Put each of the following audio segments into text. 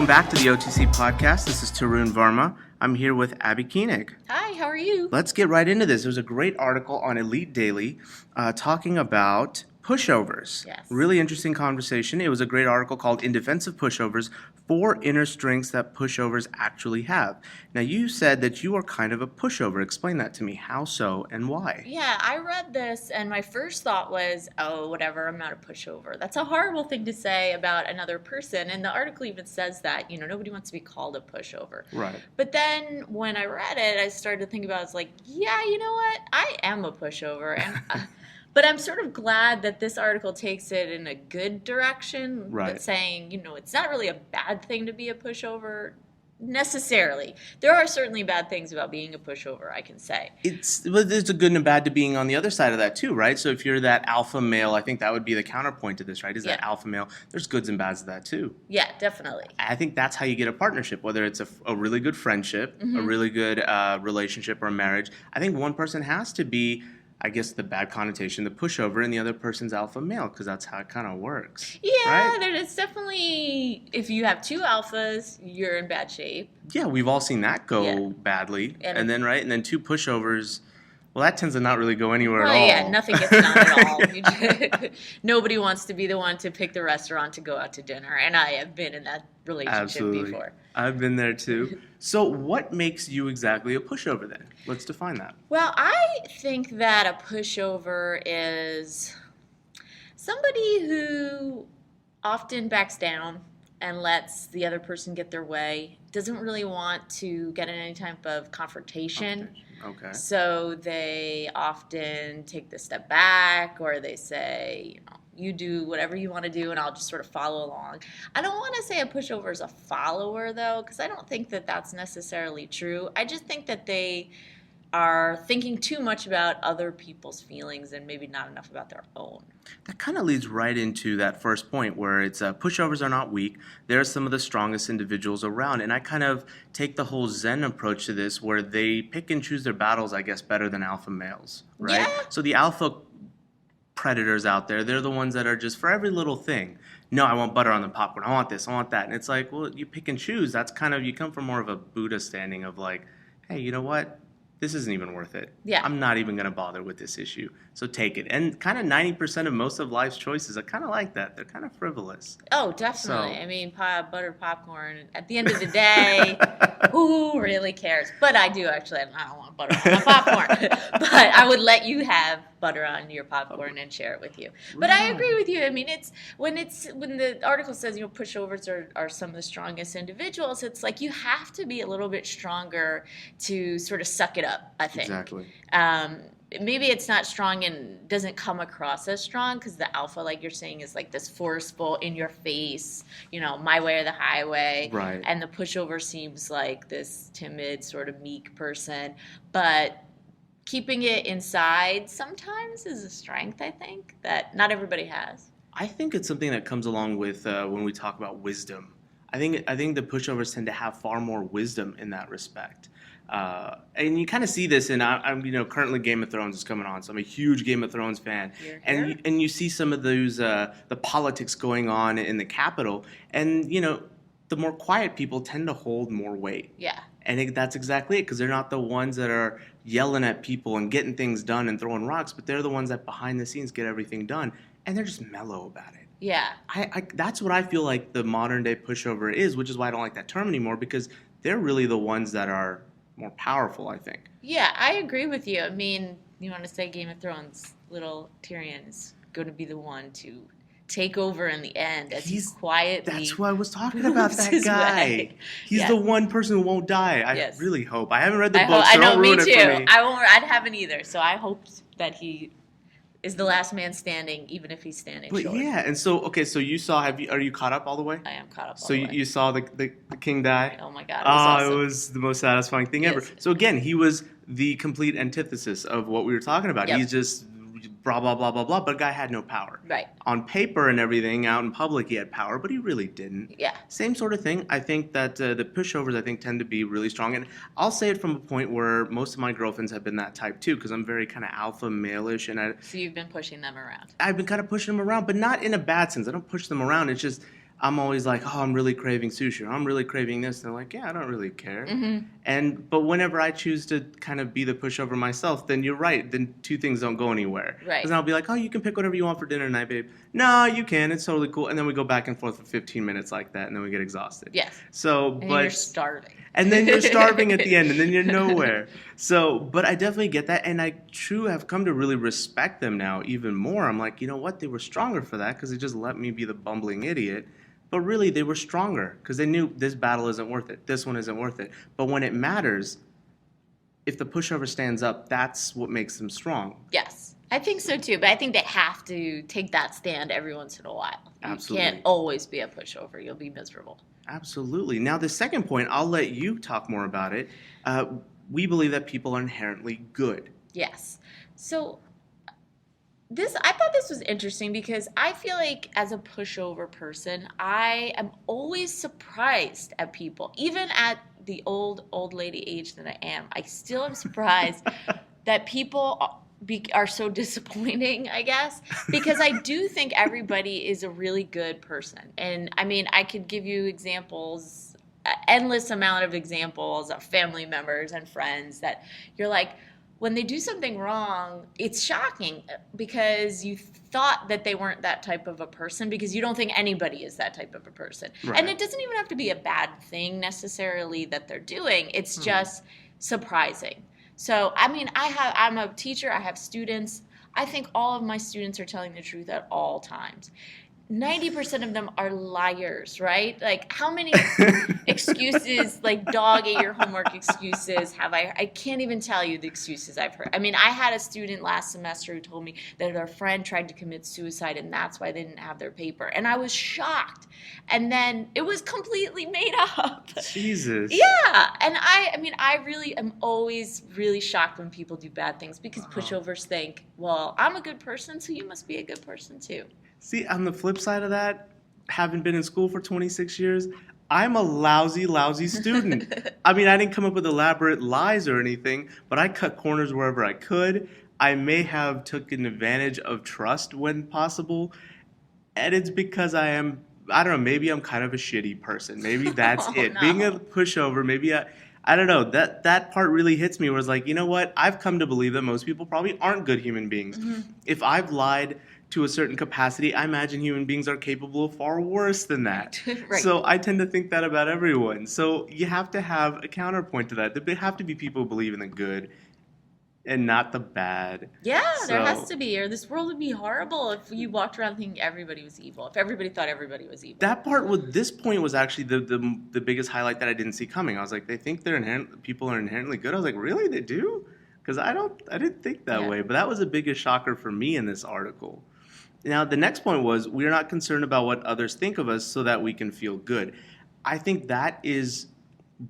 back to the OTC podcast. This is Tarun Varma. I'm here with Abby Koenig. Hi, how are you? Let's get right into this. There was a great article on Elite Daily talking about pushovers. Yes. Really interesting conversation. It was a great article called In Defense of Pushovers, 4 Inner Strengths That Pushovers Actually Have. Now, you said that you are kind of a pushover. Explain that to me. How so and why? Yeah, I read this and my first thought was, oh, whatever, I'm not a pushover. That's a horrible thing to say about another person. And the article even says that, nobody wants to be called a pushover. Right. But then when I read it, I started to think about it. It's like, yeah, you know what? I am a pushover. And but I'm sort of glad that this article takes it in a good direction. Right. But saying, it's not really a bad thing to be a pushover necessarily. There are certainly bad things about being a pushover, I can say. There's a good and a bad to being on the other side of that too, right? So if you're that alpha male, I think that would be the counterpoint to this, right? That alpha male. There's goods and bads to that too. Yeah, definitely. I think that's how you get a partnership, whether it's a really good friendship, a really good relationship or a marriage. I think one person has to be, I guess, the bad connotation, the pushover, and the other person's alpha male, because that's how it kind of works. Yeah, right? It's definitely, if you have 2 alphas, you're in bad shape. Yeah, we've all seen that go badly. And then 2 pushovers, well, that tends to not really go anywhere at all. Yeah, nothing gets done at all. Nobody wants to be the one to pick the restaurant to go out to dinner, and I have been in that relationship before. I've been there too. So what makes you exactly a pushover then? Let's define that. Well, I think that a pushover is somebody who often backs down and lets the other person get their way, doesn't really want to get in any type of confrontation. Okay. So they often take the step back, or they say, you do whatever you want to do and I'll just sort of follow along. I don't want to say a pushover is a follower, though, because I don't think that that's necessarily true. I just think that they are thinking too much about other people's feelings and maybe not enough about their own. That kind of leads right into that first point where it's pushovers are not weak. They're some of the strongest individuals around. And I kind of take the whole Zen approach to this where they pick and choose their battles, I guess, better than alpha males, right? Yeah. So the alpha predators out there, they're the ones that are just for every little thing. No, I want butter on the popcorn. I want this. I want that. And it's like, well, you pick and choose. That's kind of, you come from more of a Buddha standing of like, hey, you know what? This isn't even worth it. Yeah. I'm not even going to bother with this issue. So take it. And kind of 90% of most of life's choices are kind of like that. They're kind of frivolous. Oh, definitely. So, I mean, buttered popcorn, at the end of the day, who really cares? But I do actually. I don't want butter on my popcorn. But I would let you have butter on your popcorn and share it with you. But I agree with you. I mean, when the article says, pushovers are some of the strongest individuals, it's like you have to be a little bit stronger to sort of suck it up, I think. Exactly. Maybe it's not strong and doesn't come across as strong because the alpha, like you're saying, is like this forceful, in your face, my way or the highway. Right. And the pushover seems like this timid, sort of meek person. But keeping it inside sometimes is a strength, I think, that not everybody has. I think it's something that comes along with when we talk about wisdom. I think the pushovers tend to have far more wisdom in that respect. And you kind of see this, and I'm currently Game of Thrones is coming on, so I'm a huge Game of Thrones fan. And you see some of those the politics going on in the Capitol, and the more quiet people tend to hold more weight. Yeah. And that's exactly it, because they're not the ones that are yelling at people and getting things done and throwing rocks, but they're the ones that behind the scenes get everything done, and they're just mellow about it. Yeah. That's what I feel like the modern day pushover is, which is why I don't like that term anymore, because they're really the ones that are more powerful, I think. Yeah, I agree with you. I mean, you want to say Game of Thrones, little Tyrion is going to be the one to take over in the end as he's quietly. That's what I was talking about, that guy. He's the one person who won't die. I really hope. I haven't read the book, so don't ruin it for me. I haven't either, so I hope that he is the last man standing, even if he's standing short. Yeah, and so you saw? Are you caught up all the way? I am caught up. So you saw the king die? Oh my God! It was awesome. It was the most satisfying thing ever. So again, he was the complete antithesis of what we were talking about. He's just blah blah blah blah blah. But a guy had no power. Right. On paper and everything, out in public, he had power, but he really didn't. Yeah. Same sort of thing. I think that the pushovers, tend to be really strong, and I'll say it from a point where most of my girlfriends have been that type too, because I'm very kind of alpha male-ish, and So you've been pushing them around. I've been kind of pushing them around, but not in a bad sense. I don't push them around. It's just I'm always like, oh, I'm really craving sushi, or I'm really craving this. And they're like, yeah, I don't really care. But whenever I choose to kind of be the pushover myself, then you're right. Then two things don't go anywhere. Right. Because I'll be like, oh, you can pick whatever you want for dinner tonight, babe. No, you can. It's totally cool. And then we go back and forth for 15 minutes like that, and then we get exhausted. Yes. So, and then you're starving. And then you're starving at the end, and then you're nowhere. So, but I definitely get that, and I have come to really respect them now even more. I'm like, you know what? They were stronger for that because they just let me be the bumbling idiot. But really, they were stronger because they knew this battle isn't worth it. This one isn't worth it. But when it matters, if the pushover stands up, that's what makes them strong. Yes, I think so too. But I think they have to take that stand every once in a while. Absolutely. You can't always be a pushover. You'll be miserable. Absolutely. Now, the second point, I'll let you talk more about it. We believe that people are inherently good. Yes. So I thought this was interesting because I feel like as a pushover person, I am always surprised at people. Even at the old lady age that I am, I still am surprised that people are so disappointing, I guess, because I do think everybody is a really good person. And I mean, I could give you examples, endless amount of examples of family members and friends that you're like, when they do something wrong, it's shocking because you thought that they weren't that type of a person because you don't think anybody is that type of a person. Right. And it doesn't even have to be a bad thing necessarily that they're doing. It's just surprising. So, I mean, I'm a teacher. I have students. I think all of my students are telling the truth at all times. 90% of them are liars, right? Like, how many excuses, like dog ate your homework excuses have I can't even tell you the excuses I've heard. I mean, I had a student last semester who told me that their friend tried to commit suicide and that's why they didn't have their paper. And I was shocked. And then it was completely made up. Jesus. Yeah. And I really am always really shocked when people do bad things because pushovers think, well, I'm a good person, so you must be a good person too. See, on the flip side of that, having been in school for 26 years, I'm a lousy student. I mean, I didn't come up with elaborate lies or anything, but I cut corners wherever I could. I may have taken advantage of trust when possible, and it's because I don't know, maybe I'm kind of a shitty person. Maybe that's it. No. Being a pushover, maybe I don't know, that part really hits me where it's like, you know what? I've come to believe that most people probably aren't good human beings. If I've lied to a certain capacity, I imagine human beings are capable of far worse than that. Right. So I tend to think that about everyone. So you have to have a counterpoint to that. There have to be people who believe in the good and not the bad. Yeah, there So- has to be, or this world would be horrible if you walked around thinking everybody was evil, if everybody thought everybody was evil. That part with this point was actually the biggest highlight that I didn't see coming. I was like, they think people are inherently good. I was like, really? They do? Because I didn't think that Yeah. way. But that was the biggest shocker for me in this article. Now, the next point was, we are not concerned about what others think of us so that we can feel good. I think that is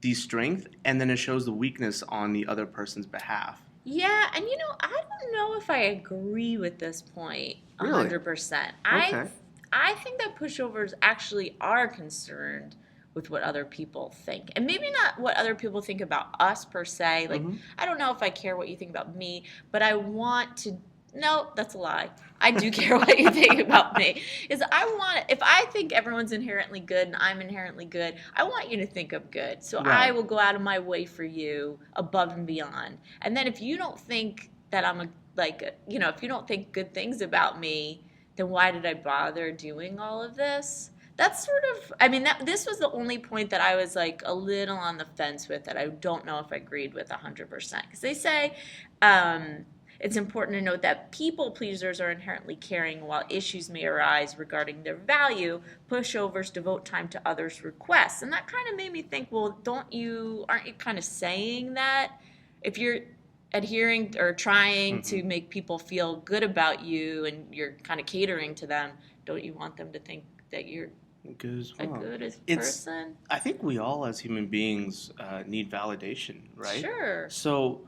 the strength, and then it shows the weakness on the other person's behalf. Yeah, and I don't know if I agree with this point Really? 100%. Okay. I think that pushovers actually are concerned with what other people think. And maybe not what other people think about us per se. Like, I don't know if I care what you think about me, but I want to. No, that's a lie. I do care what you think about me. If I think everyone's inherently good and I'm inherently good, I want you to think I'm good. So Right. I will go out of my way for you above and beyond. And then if you don't think that if you don't think good things about me, then why did I bother doing all of this? That's sort of, this was the only point that I was like a little on the fence with that I don't know if I agreed with 100%. Because they say, it's important to note that people pleasers are inherently caring while issues may arise regarding their value. Pushovers devote time to others' requests. And that kind of made me think, well, aren't you kind of saying that if you're adhering or trying to make people feel good about you and you're kind of catering to them, don't you want them to think that you're Good as a well. good person? I think we all as human beings need validation, right? Sure. So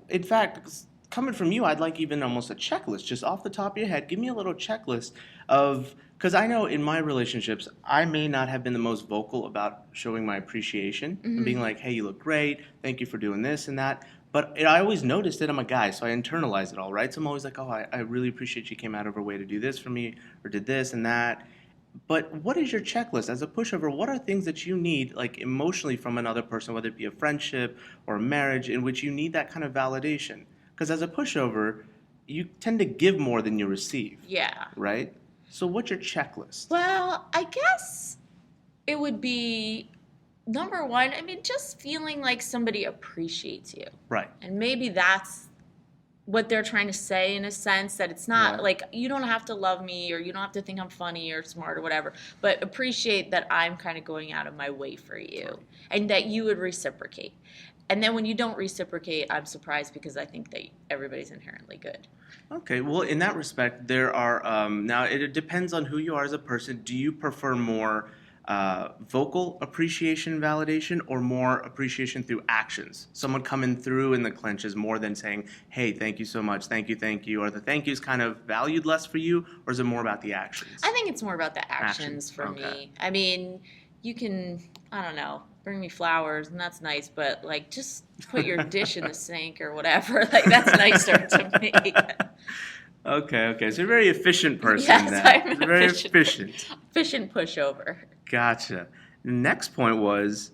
in fact, coming from you, I'd like even almost a checklist, just off the top of your head. Give me a little checklist because I know in my relationships, I may not have been the most vocal about showing my appreciation and being like, hey, you look great. Thank you for doing this and that. But I always noticed that I'm a guy, so I internalize it all, right? So I'm always like, oh, I really appreciate you came out of her way to do this for me or did this and that. But what is your checklist as a pushover? What are things that you need, like emotionally, from another person, whether it be a friendship or a marriage, in which you need that kind of validation? Because as a pushover, you tend to give more than you receive, Yeah. right? So what's your checklist? Well, I guess it would be number one, I mean, just feeling like somebody appreciates you. Right. And maybe that's what they're trying to say, in a sense, that it's not Right. like you don't have to love me or you don't have to think I'm funny or smart or whatever, but appreciate that I'm kind of going out of my way for you and that you would reciprocate. And then when you don't reciprocate, I'm surprised because I think that everybody's inherently good. Okay, well, in that respect, there are now it depends on who you are as a person. Do you prefer more vocal appreciation, validation, or more appreciation through actions? Someone coming through in the clinches more than saying, "Hey, thank you so much, thank you," or the thank yous kind of valued less for you, or is it more about the actions? I think it's more about the actions for Okay. me. I mean, you can, I don't know, bring me flowers and that's nice, but like just put your dish in the sink or whatever. Like that's nicer to me. Okay. So you're a very efficient person Yes, then. I'm an Very efficient- efficient. Efficient pushover. Gotcha. The next point was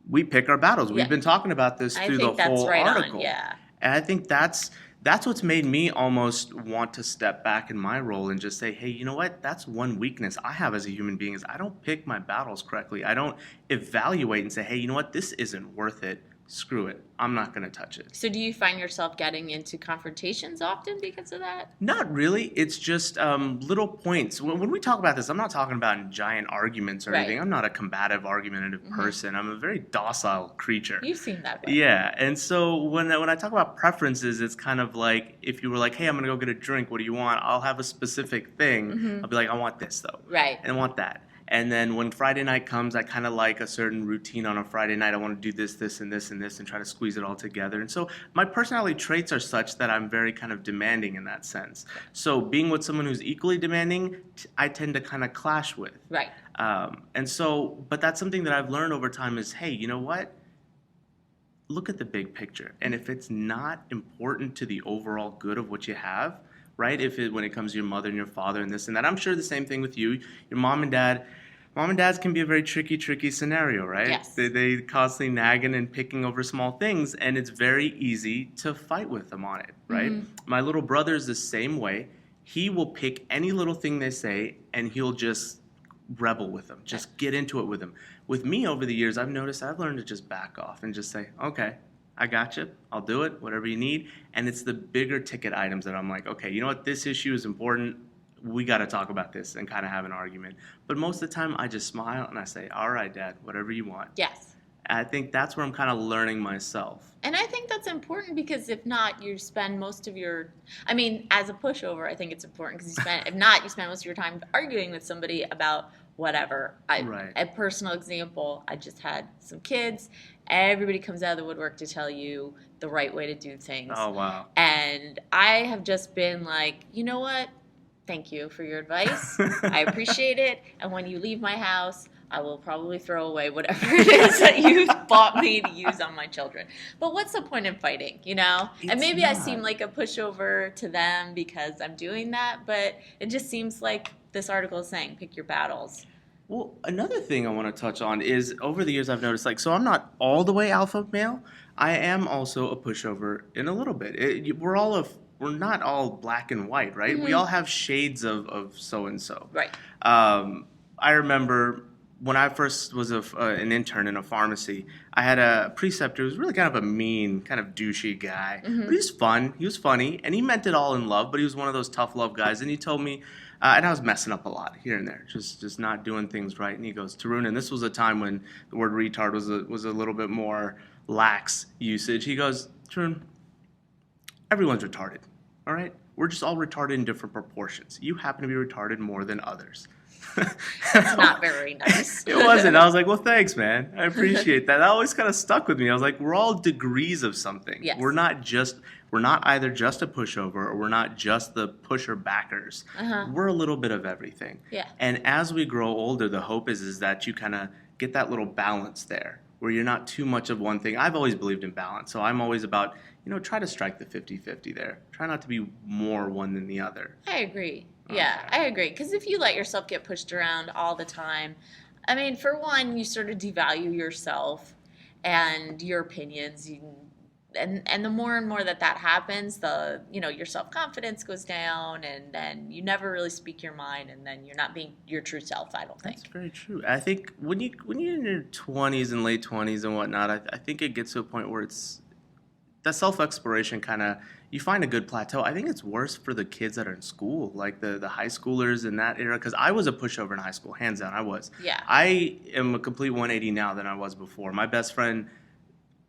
we pick our battles. Yeah. We've been talking about this I through think the that's whole right article. on, yeah. And I think that's what's made me almost want to step back in my role and just say, hey, you know what? That's one weakness I have as a human being is I don't pick my battles correctly. I don't evaluate and say, hey, you know what? This isn't worth it. Screw it. I'm not going to touch it. So do you find yourself getting into confrontations often because of that? Not really. It's just little points. When we talk about this, I'm not talking about giant arguments or Right. anything. I'm not a combative, argumentative Mhm. person. I'm a very docile creature. You've seen that. Right? Yeah, and so when I talk about preferences, it's kind of like if you were like, hey, I'm going to go get a drink. What do you want? I'll have a specific thing. Mhm. I'll be like, I want this, though. Right. And I want that. And then when Friday night comes, I kind of like a certain routine on a Friday night. I want to do this, this, and this, and this, and try to squeeze it all together. And so my personality traits are such that I'm very kind of demanding in that sense. So being with someone who's equally demanding, I tend to kind of clash with. Right. And so, but that's something that I've learned over time is, hey, you know what? Look at the big picture. And if it's not important to the overall good of what you have, right? When it comes to your mother and your father and this and that, I'm sure the same thing with you, your mom and dad. Mom and dads can be a very tricky scenario, right? Yes. They constantly nagging and picking over small things, and it's very easy to fight with them on it, right? Mhm. My little brother is the same way. He will pick any little thing they say, and he'll just rebel with them, just get into it with them. With me over the years, I've noticed I've learned to just back off and just say, okay, I got you. I'll do it, whatever you need. And it's the bigger ticket items that I'm like, okay, you know what? This issue is important. We got to talk about this and kind of have an argument. But most of the time, I just smile and I say, all right, Dad, whatever you want. Yes. And I think that's where I'm kind of learning myself. And I think that's important because if not, you spend most of your, I mean, as a pushover, I think it's important because if not, you spend most of your time arguing with somebody about whatever. Right. A personal example, I just had some kids. Everybody comes out of the woodwork to tell you the right way to do things. Oh, wow. And I have just been like, you know what? Thank you for your advice. I appreciate it. And when you leave my house, I will probably throw away whatever it is that you bought me to use on my children. But what's the point in fighting, you know? And It's maybe I not. seem like a pushover to them because I'm doing that, but it just seems like this article is saying, pick your battles. Well, another thing I want to touch on is over the years I've noticed, like, so I'm not all the way alpha male. I am also a pushover in a little bit. We're not all black and white, right? We Mhm. all have shades of so-and-so. Right. I remember when I first was an intern in a pharmacy, I had a preceptor who was really kind of a mean, kind of douchey guy. Mhm. But he was fun. He was funny. And he meant it all in love, but he was one of those tough love guys. And he told me, and I was messing up a lot here and there, just not doing things right. And he goes, Tarun, and this was a time when the word retard was a little bit more lax usage. He goes, Tarun, everyone's retarded, all right? We're just all retarded in different proportions. You happen to be retarded more than others. It's not very nice. It wasn't. I was like, well, thanks, man. I appreciate that. That always kind of stuck with me. I was like, we're all degrees of something. Yes. We're not either just a pushover or we're not just the pusher backers. Uh-huh. We're a little bit of everything. Yeah. And as we grow older, the hope is that you kind of get that little balance there, where you're not too much of one thing. I've always believed in balance, so I'm always about, try to strike the 50-50 there. Try not to be more one than the other. I agree. Yeah, I agree. Because if you let yourself get pushed around all the time, I mean, for one, you sort of devalue yourself and your opinions. And the more and more that happens, your self-confidence goes down, and then you never really speak your mind, and then you're not being your true self, I don't think. That's very true. I think when you're in your 20s and late 20s and whatnot, I think it gets to a point where it's that self-exploration kind of, you find a good plateau. I think it's worse for the kids that are in school, like the high schoolers in that era, because I was a pushover in high school, hands down, I was. Yeah. I am a complete 180 now than I was before. My best friend,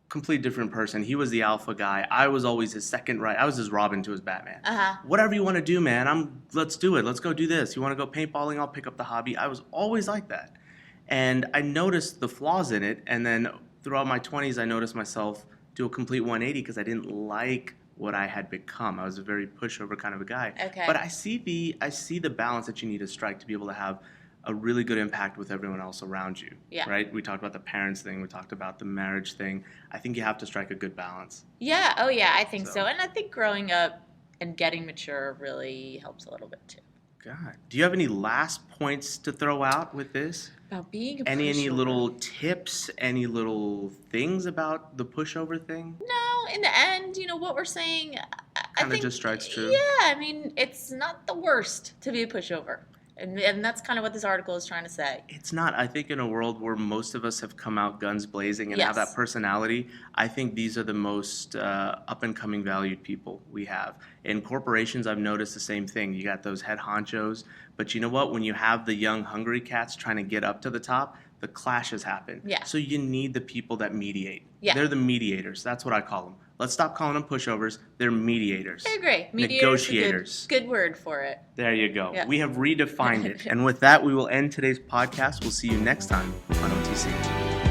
complete different person. He was the alpha guy. I was always his second right. I was his Robin to his Batman. Whatever you want to do, man, let's do it. Let's go do this. You want to go paintballing? I'll pick up the hobby. I was always like that. And I noticed the flaws in it. And then throughout my 20s, I noticed myself do a complete 180 because I didn't like what I had become. I was a very pushover kind of a guy. Okay. But I see the balance that you need to strike to be able to have a really good impact with everyone else around you. Yeah. Right? We talked about the parents thing. We talked about the marriage thing. I think you have to strike a good balance. Yeah. Oh, yeah. I think so. And I think growing up and getting mature really helps a little bit too. God. Do you have any last points to throw out with this? About being a Any pushover. little tips? Any little things about the pushover thing? No, in the end, what we're saying, I Kind of think just strikes true. Yeah, I mean, it's not the worst to be a pushover. And that's kind of what this article is trying to say. It's not. I think in a world where most of us have come out guns blazing and have Yes. that personality, I think these are the most up-and-coming valued people we have. In corporations, I've noticed the same thing. You got those head honchos, but you know what? When you have the young, hungry cats trying to get up to the top, the clashes happen. Yeah. So you need the people that mediate. Yeah. They're the mediators. That's what I call them. Let's stop calling them pushovers. They're mediators. I agree. Negotiators. Good word for it. There you go. Yeah. We have redefined it. And with that, we will end today's podcast. We'll see you next time on OTC.